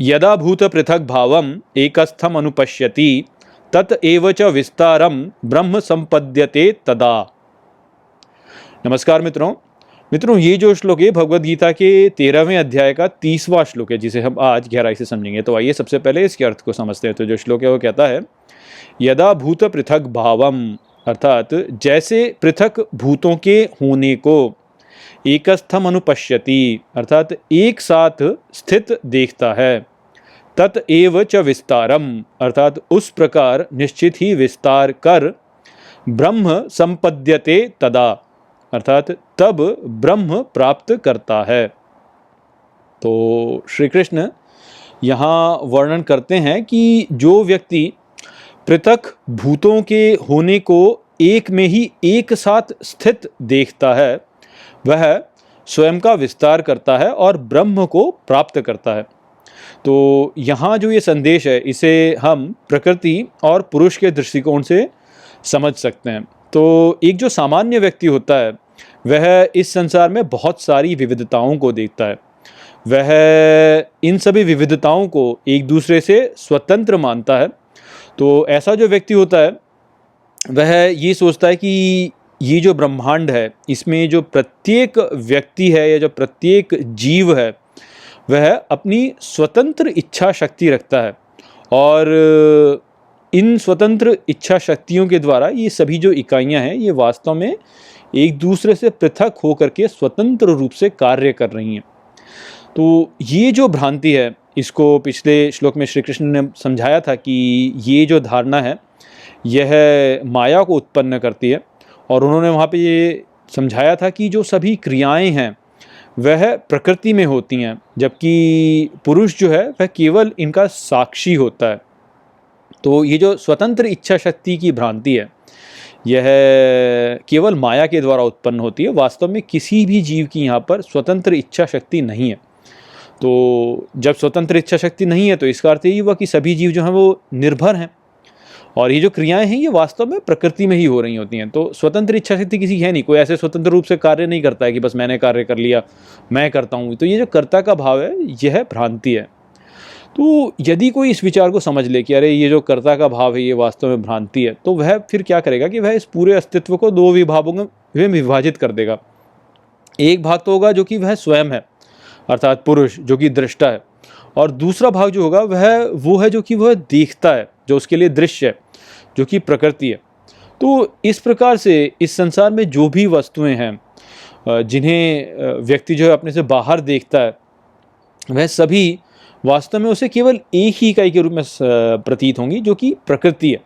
यदा भूत पृथक भावम एकस्थम अनुपश्यति तत एव च विस्तारम ब्रह्म संपद्यते तदा। नमस्कार मित्रों, ये जो श्लोक है भगवद गीता के 13वें अध्याय का 30वां श्लोक है, जिसे हम आज गहराई से समझेंगे। तो आइए सबसे पहले इसके अर्थ को समझते हैं। तो जो श्लोक है वो कहता है, यदा भूत पृथक भावम, अर्थात जैसे पृथक भूतों के होने को, एकस्थम अनुपश्यति, अर्थात एक साथ स्थित देखता है, तत एव च विस्तारम, अर्थात उस प्रकार निश्चित ही विस्तार कर, ब्रह्म संपद्यते तदा, अर्थात तब ब्रह्म प्राप्त करता है। तो श्री कृष्ण यहाँ वर्णन करते हैं कि जो व्यक्ति पृथक भूतों के होने को एक में ही एक साथ स्थित देखता है, वह स्वयं का विस्तार करता है और ब्रह्म को प्राप्त करता है। तो यहाँ जो ये संदेश है, इसे हम प्रकृति और पुरुष के दृष्टिकोण से समझ सकते हैं। तो एक जो सामान्य व्यक्ति होता है, वह इस संसार में बहुत सारी विविधताओं को देखता है। वह इन सभी विविधताओं को एक दूसरे से स्वतंत्र मानता है। तो ऐसा जो व्यक्ति होता है, वह ये सोचता है कि ये जो ब्रह्मांड है, इसमें जो प्रत्येक व्यक्ति है या जो प्रत्येक जीव है, वह अपनी स्वतंत्र इच्छा शक्ति रखता है और इन स्वतंत्र इच्छा शक्तियों के द्वारा ये सभी जो इकाइयां हैं, ये वास्तव में एक दूसरे से पृथक होकर के स्वतंत्र रूप से कार्य कर रही हैं। तो ये जो भ्रांति है, इसको पिछले श्लोक में श्री कृष्ण ने समझाया था कि ये जो धारणा है, यह माया को उत्पन्न करती है। और उन्होंने वहाँ पे ये समझाया था कि जो सभी क्रियाएं हैं वह प्रकृति में होती हैं, जबकि पुरुष जो है वह केवल इनका साक्षी होता है। तो ये जो स्वतंत्र इच्छा शक्ति की भ्रांति है, यह केवल माया के द्वारा उत्पन्न होती है। वास्तव में किसी भी जीव की यहाँ पर स्वतंत्र इच्छा शक्ति नहीं है। तो जब स्वतंत्र इच्छा शक्ति नहीं है, तो इसका अर्थ यही हुआ कि सभी जीव जो हैं वो निर्भर हैं, और ये जो क्रियाएं हैं ये वास्तव में प्रकृति में ही हो रही होती हैं। तो स्वतंत्र इच्छा शक्ति किसी की है नहीं। कोई ऐसे स्वतंत्र रूप से कार्य नहीं करता है कि बस मैंने कार्य कर लिया, मैं करता हूँ। तो ये जो कर्ता का भाव है, यह भ्रांति है। तो यदि कोई इस विचार को समझ ले कि अरे ये जो कर्ता का भाव है ये वास्तव में भ्रांति है, तो वह फिर क्या करेगा कि वह इस पूरे अस्तित्व को दो विभागों में विभाजित कर देगा। एक भाग तो होगा जो कि वह स्वयं है, अर्थात पुरुष जो कि दृष्टा है, और दूसरा भाग जो होगा वह वो है जो कि वह देखता है, जो उसके लिए दृश्य है, जो कि प्रकृति है। तो इस प्रकार से इस संसार में जो भी वस्तुएं हैं, जिन्हें व्यक्ति जो है अपने से बाहर देखता है, वह सभी वास्तव में उसे केवल एक ही इकाई के रूप में प्रतीत होंगी, जो कि प्रकृति है।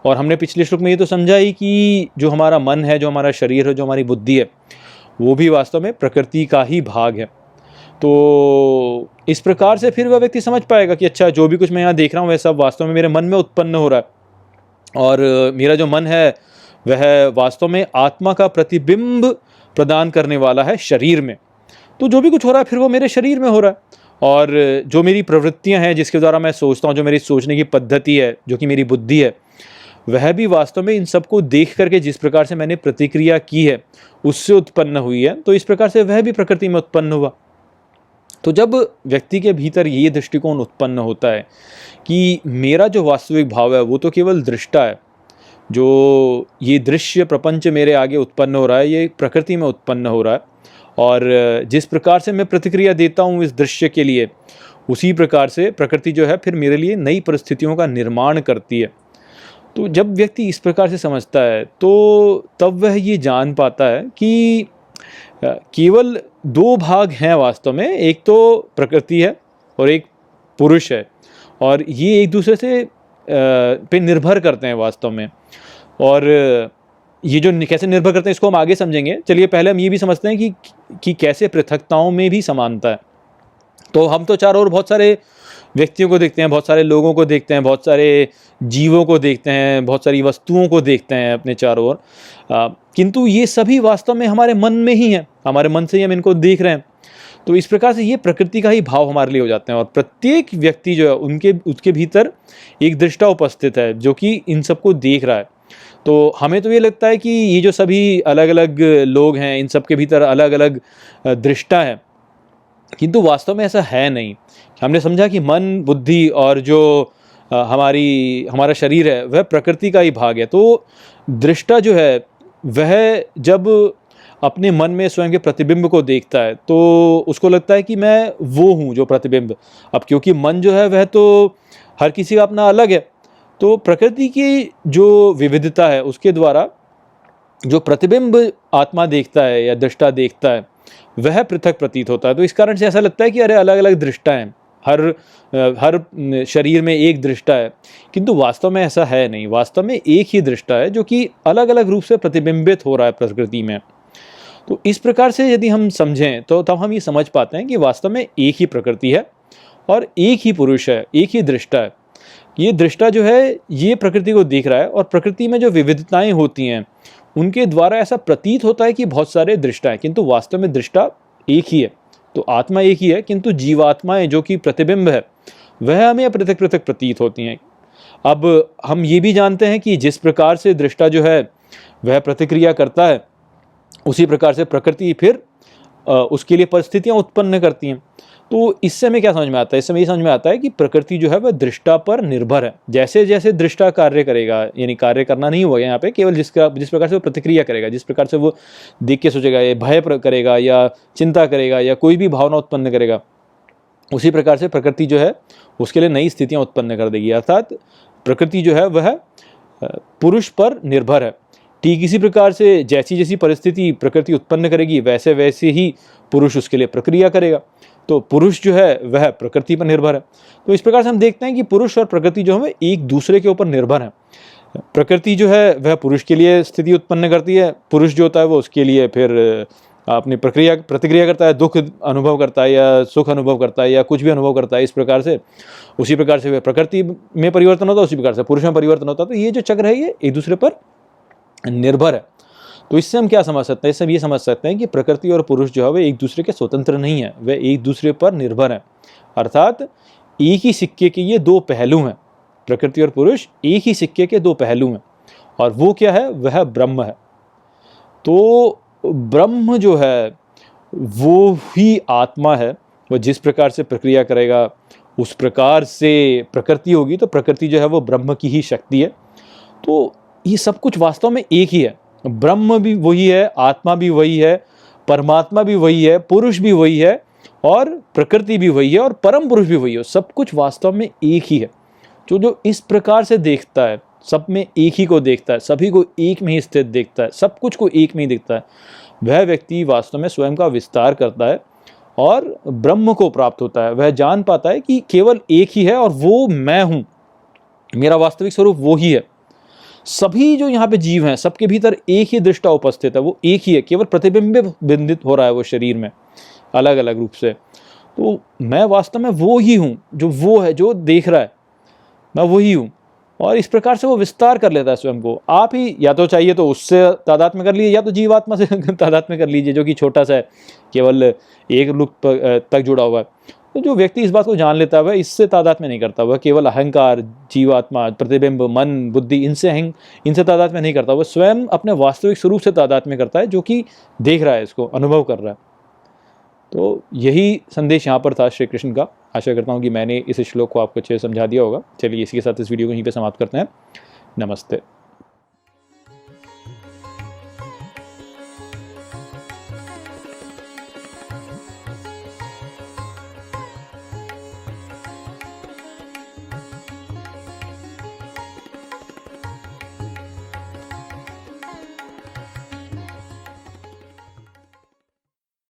और हमने पिछले श्लोक में ये तो समझा ही कि जो हमारा मन है, जो हमारा शरीर है, जो हमारी बुद्धि है, वो भी वास्तव में प्रकृति का ही भाग है। तो इस प्रकार से फिर वह व्यक्ति समझ पाएगा कि अच्छा, जो भी कुछ मैं यहाँ देख रहा हूँ वह सब वास्तव में मेरे मन में उत्पन्न हो रहा है, और मेरा जो मन है वह वास्तव में आत्मा का प्रतिबिंब प्रदान करने वाला है शरीर में। तो जो भी कुछ हो रहा है फिर वो मेरे शरीर में हो रहा है। और जो मेरी प्रवृत्तियां हैं, जिसके द्वारा मैं सोचता हूँ, जो मेरी सोचने की पद्धति है, जो कि मेरी बुद्धि है, वह भी वास्तव में इन सबको देख करके जिस प्रकार से मैंने प्रतिक्रिया की है उससे उत्पन्न हुई है। तो इस प्रकार से वह भी प्रकृति में उत्पन्न हुआ। तो जब व्यक्ति के भीतर ये दृष्टिकोण उत्पन्न होता है कि मेरा जो वास्तविक भाव है वो तो केवल दृष्टा है, जो ये दृश्य प्रपंच मेरे आगे उत्पन्न हो रहा है ये प्रकृति में उत्पन्न हो रहा है, और जिस प्रकार से मैं प्रतिक्रिया देता हूँ इस दृश्य के लिए, उसी प्रकार से प्रकृति जो है फिर मेरे लिए नई परिस्थितियों का निर्माण करती है। तो जब व्यक्ति इस प्रकार से समझता है, तो तब वह ये जान पाता है कि केवल दो भाग हैं वास्तव में, एक तो प्रकृति है और एक पुरुष है, और ये एक दूसरे से पे निर्भर करते हैं वास्तव में। और ये जो कैसे निर्भर करते हैं इसको हम आगे समझेंगे। चलिए पहले हम ये भी समझते हैं कि कैसे पृथकताओं में भी समानता है। तो हम तो चारों ओर बहुत सारे व्यक्तियों को देखते हैं, बहुत सारे लोगों को देखते हैं, बहुत सारे जीवों को देखते हैं, बहुत सारी वस्तुओं को देखते हैं अपने चारों ओर, किंतु ये सभी वास्तव में हमारे मन में ही है, हमारे मन से ही हम इनको देख रहे हैं। तो इस प्रकार से ये प्रकृति का ही भाव हमारे लिए हो जाते हैं, और प्रत्येक व्यक्ति जो है उसके भीतर एक दृष्टा उपस्थित है जो कि इन सबको देख रहा है। तो हमें तो ये लगता है कि ये जो सभी अलग अलग लोग हैं, इन सब के भीतर अलग अलग दृष्टा है, किंतु वास्तव में ऐसा है नहीं। हमने समझा कि मन, बुद्धि और जो हमारा शरीर है वह प्रकृति का ही भाग है। तो दृष्टा जो है वह जब अपने मन में स्वयं के प्रतिबिंब को देखता है तो उसको लगता है कि मैं वो हूँ जो प्रतिबिंब। अब क्योंकि मन जो है वह तो हर किसी का अपना अलग है, तो प्रकृति की जो विविधता है उसके द्वारा जो प्रतिबिंब आत्मा देखता है या दृष्टा देखता है वह पृथक प्रतीत होता है। तो इस कारण से ऐसा लगता है कि अरे अलग अलग दृष्टा हैं, हर शरीर में एक दृष्टा है, किंतु वास्तव में ऐसा है नहीं। वास्तव में एक ही दृष्टा है जो कि अलग अलग रूप से प्रतिबिंबित हो रहा है प्रकृति में। तो इस प्रकार से यदि हम समझें तो तब हम ये समझ पाते हैं कि वास्तव में एक ही प्रकृति है और एक ही पुरुष है, एक ही दृष्टा है। ये दृष्टा जो है ये प्रकृति को देख रहा है और प्रकृति में जो विविधताएं होती हैं उनके द्वारा ऐसा प्रतीत होता है कि बहुत सारे दृष्टा हैं, किंतु वास्तव में दृष्टा एक ही है। तो आत्मा एक ही है, किंतु जीवात्माएं जो कि प्रतिबिंब है वह हमें पृथक पृथक प्रतीत होती हैं। अब हम ये भी जानते हैं कि जिस प्रकार से दृष्टा जो है वह प्रतिक्रिया करता है उसी प्रकार से प्रकृति फिर उसके लिए परिस्थितियां उत्पन्न करती हैं। तो इससे हमें क्या समझ में आता है? इससे हमें ये समझ में आता है कि प्रकृति जो है वह दृष्टा पर निर्भर है। जैसे जैसे दृष्टा कार्य करेगा, यानी कार्य करना नहीं होगा यहाँ पे, केवल जिस प्रकार से वो प्रतिक्रिया करेगा, जिस प्रकार से वो देख के सोचेगा, या भय करेगा या चिंता करेगा या कोई भी भावना उत्पन्न करेगा, उसी प्रकार से प्रकृति जो है उसके लिए नई स्थितियाँ उत्पन्न कर देगी। अर्थात प्रकृति जो है वह पुरुष पर निर्भर है। ठीक इसी प्रकार से जैसी जैसी परिस्थिति प्रकृति उत्पन्न करेगी वैसे वैसे ही पुरुष उसके लिए प्रक्रिया करेगा। तो पुरुष जो है वह प्रकृति पर निर्भर है। तो इस प्रकार से हम देखते हैं कि पुरुष और प्रकृति जो है एक दूसरे के ऊपर निर्भर है। प्रकृति जो है वह पुरुष के लिए स्थिति उत्पन्न करती है, पुरुष जो होता है वो उसके लिए फिर अपनी प्रतिक्रिया करता है, दुख अनुभव करता है या सुख अनुभव करता है या कुछ भी अनुभव करता है। इस प्रकार से उसी प्रकार से वह प्रकृति में परिवर्तन होता है, उसी प्रकार से पुरुष में परिवर्तन होता है। तो ये जो चक्र है ये एक दूसरे पर निर्भर है। तो इससे हम क्या समझ सकते हैं? इससे हम ये समझ सकते हैं कि प्रकृति और पुरुष जो है वे एक दूसरे के स्वतंत्र नहीं है, वे एक दूसरे पर निर्भर हैं। अर्थात एक ही सिक्के के ये दो पहलू हैं। प्रकृति और पुरुष एक ही सिक्के के दो पहलू हैं, और वो क्या है? वह ब्रह्म है। तो ब्रह्म जो है वो ही आत्मा है। वह जिस प्रकार से प्रक्रिया करेगा उस प्रकार से प्रकृति होगी। तो प्रकृति जो है वो ब्रह्म की ही शक्ति है। तो ये सब कुछ वास्तव में एक ही है। ब्रह्म भी वही है, आत्मा भी वही है, परमात्मा भी वही है, पुरुष भी वही है और प्रकृति भी वही है और परम पुरुष भी वही है। सब कुछ वास्तव में एक ही है। जो इस प्रकार से देखता है, सब में एक ही को देखता है, सभी को एक में ही स्थित देखता है, सब कुछ को एक में ही देखता है, वह व्यक्ति वास्तव में स्वयं का विस्तार करता है और ब्रह्म को प्राप्त होता है। वह जान पाता है कि केवल एक ही है और वो मैं हूँ, मेरा वास्तविक स्वरूप वो ही है। सभी जो यहाँ पे जीव हैं सबके भीतर एक ही दृष्टा उपस्थित है, वो एक ही है, केवल प्रतिबिंबित हो रहा है वो शरीर में अलग अलग रूप से। तो मैं वास्तव में वो ही हूँ, जो वो है, जो देख रहा है, मैं वही हूँ। और इस प्रकार से वो विस्तार कर लेता है स्वयं को। आप ही या तो चाहिए तो उससे तादात्म्य कर लीजिए, या तो जीवात्मा से तादात्म्य कर लीजिए, जो कि छोटा सा है, केवल एक रूप तक जुड़ा हुआ है। तो जो व्यक्ति इस बात को जान लेता है वह इससे तादात्म्य नहीं करता, वह केवल अहंकार, जीवात्मा, प्रतिबिंब, मन, बुद्धि, इनसे तादात्म्य नहीं करता। वह स्वयं अपने वास्तविक स्वरूप से तादात्म्य करता है, जो कि देख रहा है, इसको अनुभव कर रहा है। तो यही संदेश यहाँ पर था श्री कृष्ण का। आशा करता हूँ कि मैंने इस श्लोक को आपको अच्छे से समझा दिया होगा। चलिए इसी के साथ इस वीडियो को यहीं पे समाप्त करते हैं। नमस्ते।